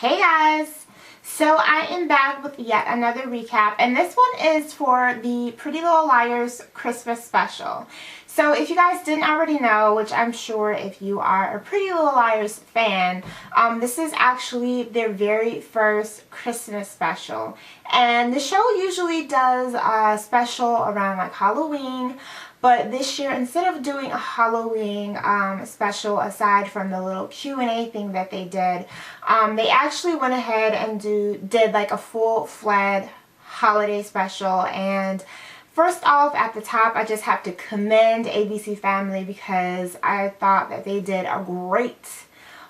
Hey guys! So I am back with yet another recap, and this one is for the Pretty Little Liars Christmas special. So if you guys didn't already know, which I'm sure if you are a Pretty Little Liars fan, this is actually their very first Christmas special. And the show usually does a special around like Halloween, but this year, instead of doing a Halloween special aside from the little Q&A thing that they did, they actually went ahead and did like a full-fledged holiday special. And first off, at the top, I just have to commend ABC Family because I thought that they did a great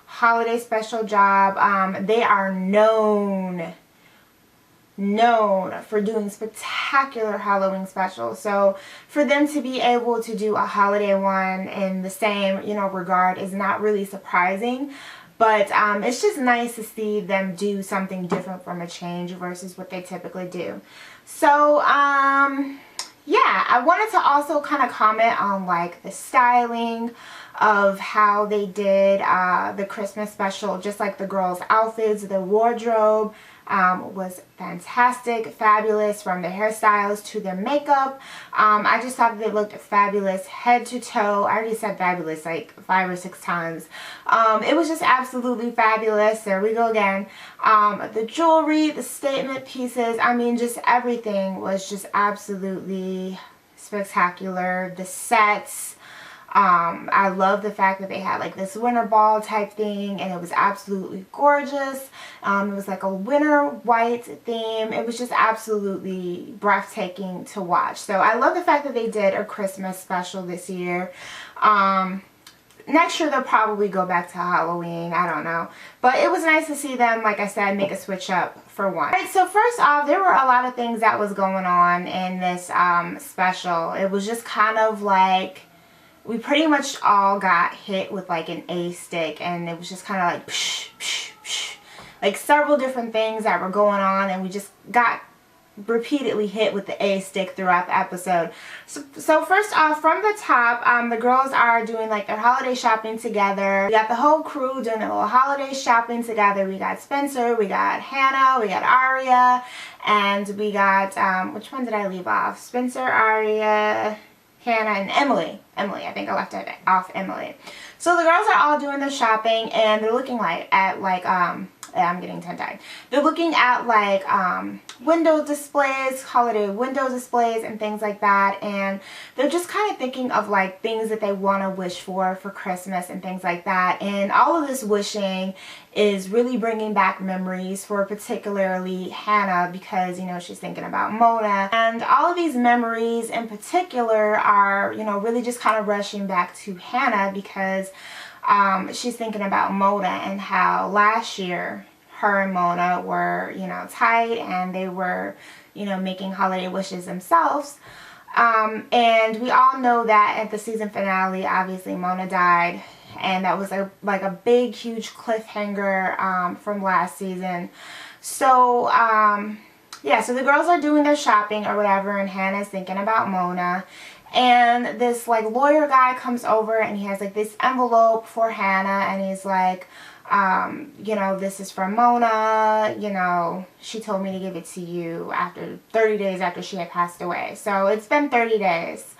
holiday special job. They are known for doing spectacular Halloween specials, so for them to be able to do a holiday one in the same regard is not really surprising, but it's just nice to see them do something different from a change versus what they typically do. So yeah, I wanted to also kind of comment on like the styling of how they did the Christmas special, just like the girls' outfits, the wardrobe was fantastic, fabulous, from their hairstyles to their makeup. I just thought they looked fabulous head to toe. I already said fabulous like 5 or 6 times. It was just absolutely fabulous. There we go again. The jewelry, the statement pieces, I mean just everything was just absolutely spectacular. The sets, I love the fact that they had like this winter ball type thing, and it was absolutely gorgeous. It was like a winter white theme. It was just absolutely breathtaking to watch. So I love the fact that they did a Christmas special this year. Next year they'll probably go back to Halloween, I don't know. But it was nice to see them, like I said, make a switch up for one. Alright, so first off, there were a lot of things that was going on in this special. It was just kind of like, we pretty much all got hit with like an A stick, and it was just kind of like psh, psh, psh, like several different things that were going on, and we just got repeatedly hit with the A stick throughout the episode. So first off, from the top, the girls are doing like their holiday shopping together. We got the whole crew doing their little holiday shopping together. We got Spencer, we got Hannah, we got Aria, and we got, which one did I leave off? Spencer, Aria, Hannah, and Emily. I think I left off Emily. So the girls are all doing their shopping, and they're looking I'm getting tongue-tied. They're looking at like window displays, holiday window displays, and things like that, and they're just kind of thinking of like things that they want to wish for Christmas and things like that. And all of this wishing is really bringing back memories for particularly Hannah, because she's thinking about Mona, and all of these memories in particular are really just kind of rushing back to Hannah, because she's thinking about Mona and how last year her and Mona were, tight, and they were, making holiday wishes themselves. And we all know that at the season finale, obviously Mona died, and that was like a big, huge cliffhanger from last season. So, yeah, so the girls are doing their shopping or whatever, and Hannah's thinking about Mona. And this like lawyer guy comes over, and he has like this envelope for Hannah, and he's like, this is from Mona, she told me to give it to you after 30 days after she had passed away. So it's been 30 days.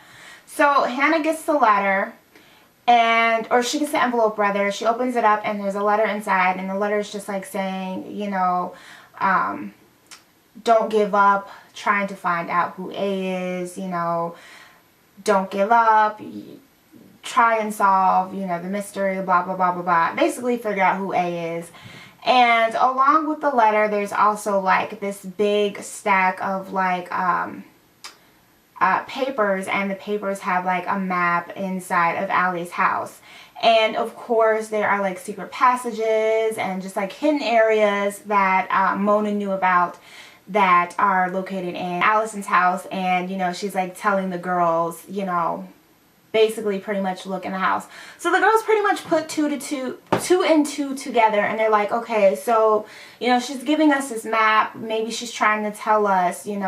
So Hannah gets the letter, or she gets the envelope rather. She opens it up, and there's a letter inside, and the letter is just like saying, don't give up trying to find out who A is, don't give up, try and solve, the mystery, blah, blah, blah, blah, blah. Basically figure out who A is. And along with the letter, there's also like this big stack of like papers, and the papers have like a map inside of Allie's house. And of course there are like secret passages and just like hidden areas that Mona knew about that are located in Allison's house. And she's like telling the girls, basically pretty much look in the house. So the girls pretty much put two and two together, and they're like, okay, so she's giving us this map, maybe she's trying to tell us, give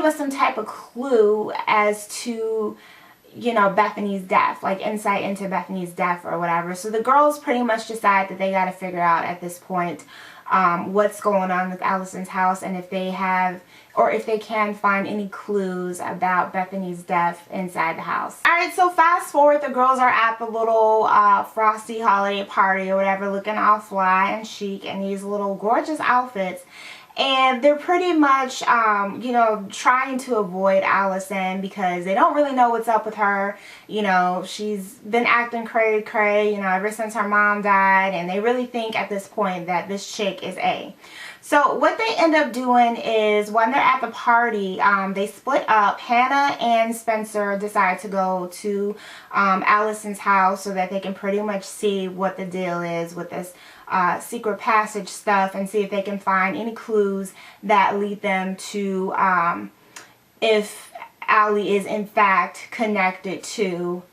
us some type of clue as to you know, Bethany's death, like insight into Bethany's death or whatever. So the girls pretty much decide that they got to figure out at this point what's going on with Allison's house, and if they have, or if they can find any clues about Bethany's death inside the house. Alright, so fast forward, the girls are at the little frosty holiday party or whatever, looking all fly and chic in these little gorgeous outfits. And they're pretty much, you know, trying to avoid Allison because they don't really know what's up with her. You know, she's been acting cray-cray, you know, ever since her mom died. And they really think at this point that this chick is A. So what they end up doing is when they're at the party, they split up. Hannah and Spencer decide to go to Allison's house so that they can pretty much see what the deal is with this secret passage stuff and see if they can find any clues that lead them to if Allie is in fact connected to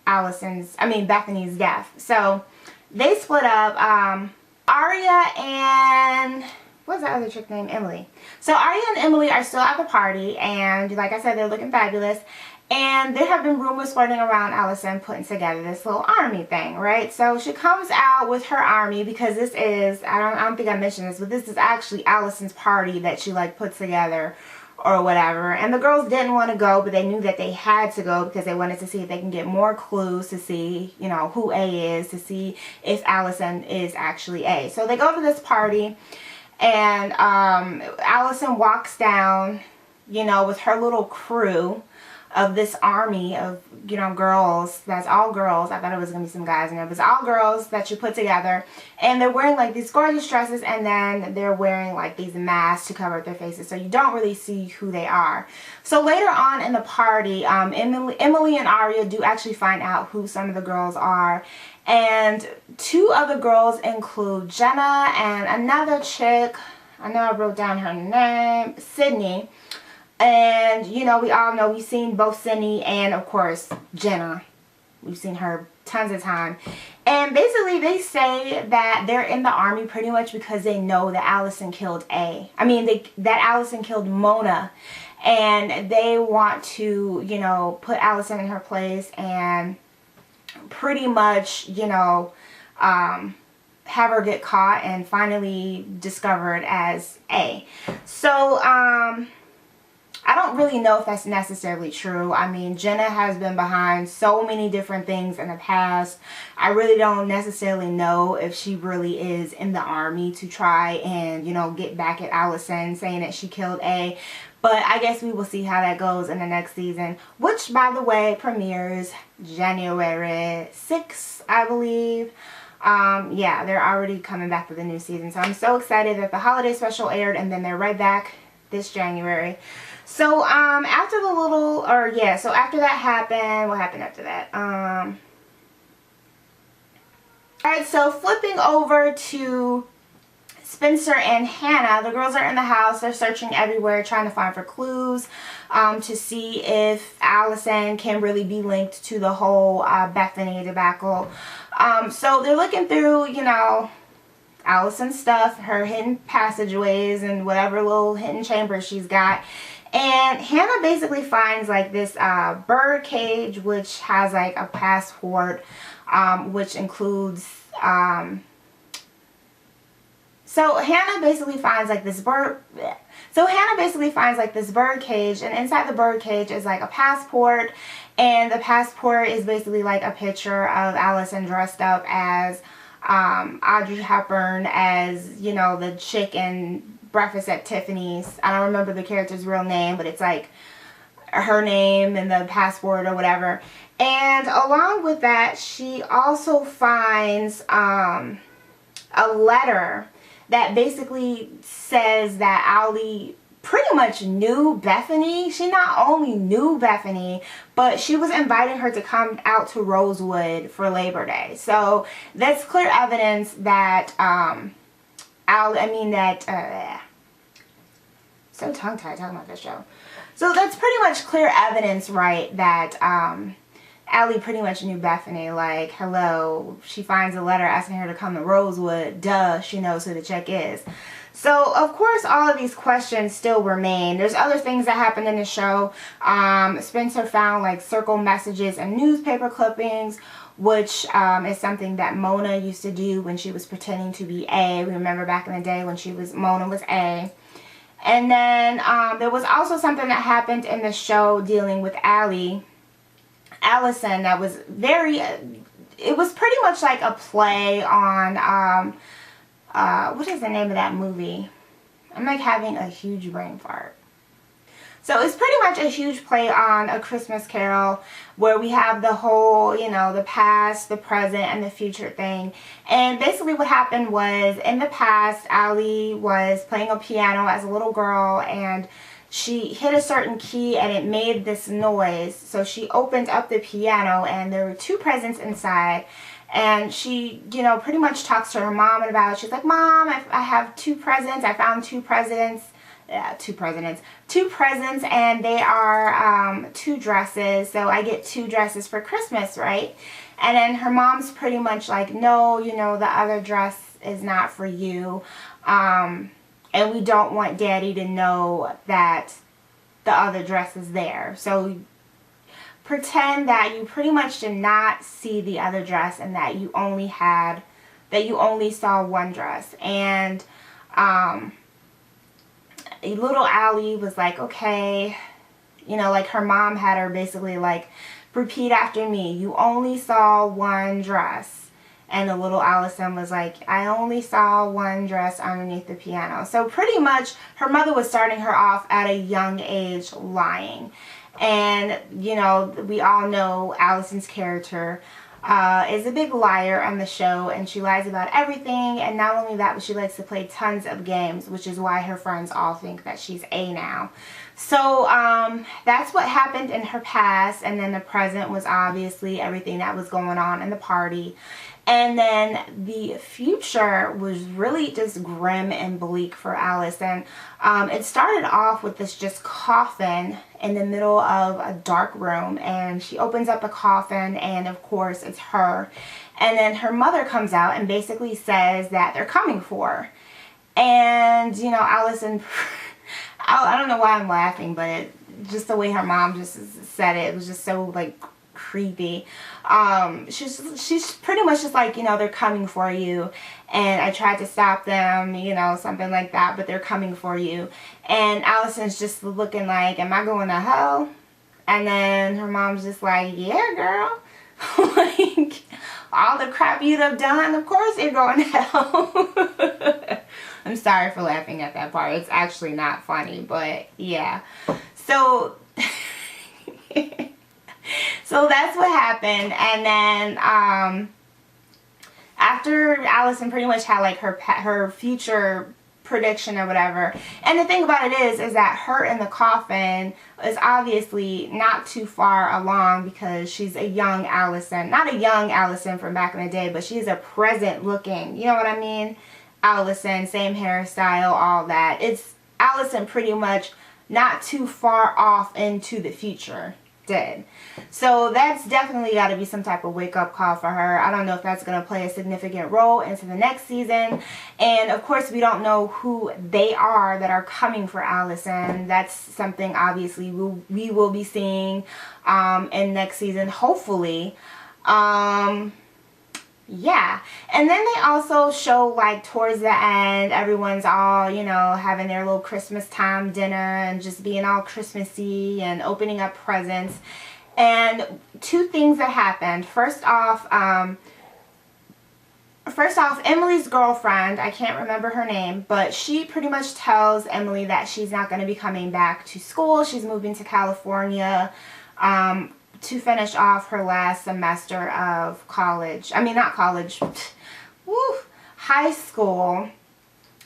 Bethany's death. So they split up. Aria and what's that other chick named? Emily. So Aria and Emily are still at the party, and like I said, they're looking fabulous. And there have been rumors floating around Allison putting together this little army thing, right? So she comes out with her army because this is, I don't think I mentioned this, but this is actually Allison's party that she like put together or whatever. And the girls didn't want to go, but they knew that they had to go because they wanted to see if they can get more clues to see, you know, who A is, to see if Allison is actually A. So they go to this party, and Allison walks down, you know, with her little crew of this army of, you know, girls. That's all girls. I thought it was going to be some guys in there, but it's all girls that you put together. And they're wearing like these gorgeous dresses, and then they're wearing like these masks to cover up their faces, so you don't really see who they are. So later on in the party, Emily and Aria do actually find out who some of the girls are. And two of the girls include Jenna and another chick. I know I wrote down her name, Sydney. And, you know, we all know we've seen both Sydney and, of course, Jenna. We've seen her tons of time. And basically they say that they're in the army pretty much because they know that Allison killed that Allison killed Mona. And they want to, you know, put Allison in her place and pretty much, you know, have her get caught and finally discovered as A. So, I don't really know if that's necessarily true. I mean, Jenna has been behind so many different things in the past. I really don't necessarily know if she really is in the army to try and, you know, get back at Allison saying that she killed A. But I guess we will see how that goes in the next season, which, by the way, premieres January 6th, I believe. Yeah, they're already coming back with a new season. So I'm so excited that the holiday special aired, and then they're right back this January. So, after so after that happened, what happened after that? Alright, so flipping over to Spencer and Hannah, the girls are in the house. They're searching everywhere, trying to find for clues to see if Allison can really be linked to the whole Bethany debacle. So they're looking through, you know, Allison's stuff, her hidden passageways and whatever little hidden chambers she's got. And Hannah basically finds like this bird cage, which has like a passport, which includes, so Hannah basically finds like this bird cage, and inside the bird cage is like a passport, and the passport is basically like a picture of Allison dressed up as Audrey Hepburn, as, you know, the chick in Breakfast at Tiffany's. I don't remember the character's real name, but it's like her name and the passport or whatever. And along with that, she also finds a letter that basically says that Allie pretty much knew Bethany. She not only knew Bethany, but she was inviting her to come out to Rosewood for Labor Day. So that's clear evidence that so tongue-tied talking about this show. So that's pretty much clear evidence, right, that Allie pretty much knew Bethany, like, hello, she finds a letter asking her to come to Rosewood, duh, she knows who the chick is. So, of course, all of these questions still remain. There's other things that happened in the show. Spencer found, like, circle messages and newspaper clippings, which is something that Mona used to do when she was pretending to be A. Remember back in the day when Mona was A. And then there was also something that happened in the show dealing with Allison, that was very, it was pretty much like a play on, what is the name of that movie? I'm like having a huge brain fart. So it's pretty much a huge play on A Christmas Carol, where we have the whole, you know, the past, the present, and the future thing. And basically what happened was, in the past, Allie was playing a piano as a little girl, and she hit a certain key and it made this noise. So she opened up the piano and there were 2 presents inside. And she, you know, pretty much talks to her mom about it. She's like, Mom, I have 2 presents. I found 2 presents. Yeah, 2 presents. 2 presents, and they are 2 dresses. So I get 2 dresses for Christmas, right? And then her mom's pretty much like, no, you know, the other dress is not for you. And we don't want Daddy to know that the other dress is there. So pretend that you pretty much did not see the other dress and that you only saw one dress. And little Allie was like, okay, you know, like her mom had her basically like, repeat after me, you only saw one dress. And the little Allison was like, I only saw one dress underneath the piano. So pretty much her mother was starting her off at a young age lying. And, you know, we all know Allison's character is a big liar on the show, and she lies about everything. And not only that, but she likes to play tons of games, which is why her friends all think that she's A now. So that's what happened in her past, and then the present was obviously everything that was going on in the party. And then the future was really just grim and bleak for Allison. It started off with this just coffin in the middle of a dark room, and she opens up the coffin, and of course it's her. And then her mother comes out and basically says that they're coming for her. And, you know, Allison, I don't know why I'm laughing, but just the way her mom just said it was just so, like, creepy. She's pretty much just like, you know, they're coming for you, and I tried to stop them, you know, something like that, but they're coming for you. And Allison's just looking like, am I going to hell? And then her mom's just like, yeah, girl. Like, all the crap you'd have done, of course you're going to hell. I'm sorry for laughing at that part. It's actually not funny, but yeah. So so that's what happened. And then after Allison pretty much had like her future prediction or whatever. And the thing about it is that her in the coffin is obviously not too far along, because she's a young Allison. Not a young Allison from back in the day, but she's a present looking, you know what I mean? Allison, same hairstyle, all that. It's Allison pretty much not too far off into the future. Did. So that's definitely got to be some type of wake-up call for her. I don't know if that's going to play a significant role into the next season. And of course we don't know who they are that are coming for Allison. That's something obviously we will be seeing in next season, hopefully. Yeah. And then they also show, like, towards the end, everyone's all, you know, having their little Christmas time dinner and just being all Christmassy and opening up presents. And 2 things that happened. First off, Emily's girlfriend, I can't remember her name, but she pretty much tells Emily that she's not going to be coming back to school. She's moving to California to finish off her last semester of college. I mean, not college, woo, high school,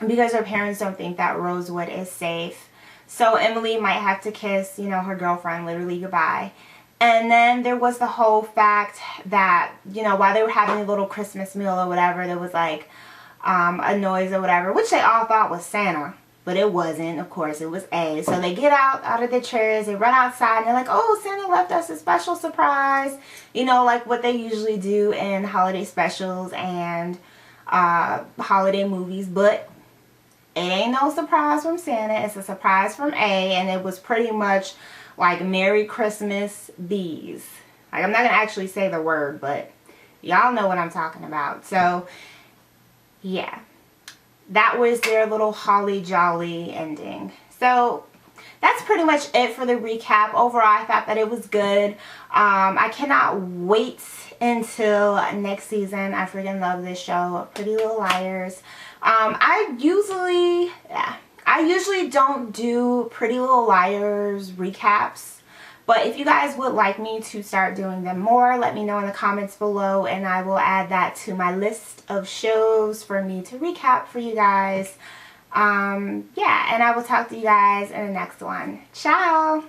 because her parents don't think that Rosewood is safe. So Emily might have to kiss, you know, her girlfriend literally goodbye. And then there was the whole fact that, you know, while they were having a little Christmas meal or whatever, there was like a noise or whatever, which they all thought was Santa. but it wasn't. Of course, it was A. So they get out of their chairs, they run outside, and they're like, oh, Santa left us a special surprise. You know, like what they usually do in holiday specials and holiday movies. But it ain't no surprise from Santa. It's a surprise from A, and it was pretty much like Merry Christmas bees. Like, I'm not going to actually say the word, but y'all know what I'm talking about. So, yeah. That was their little holly jolly ending. So that's pretty much it for the recap. Overall, I thought that it was good. I cannot wait until next season. I freaking love this show, Pretty Little Liars. I usually don't do Pretty Little Liars recaps. But if you guys would like me to start doing them more, let me know in the comments below, and I will add that to my list of shows for me to recap for you guys. Yeah, and I will talk to you guys in the next one. Ciao!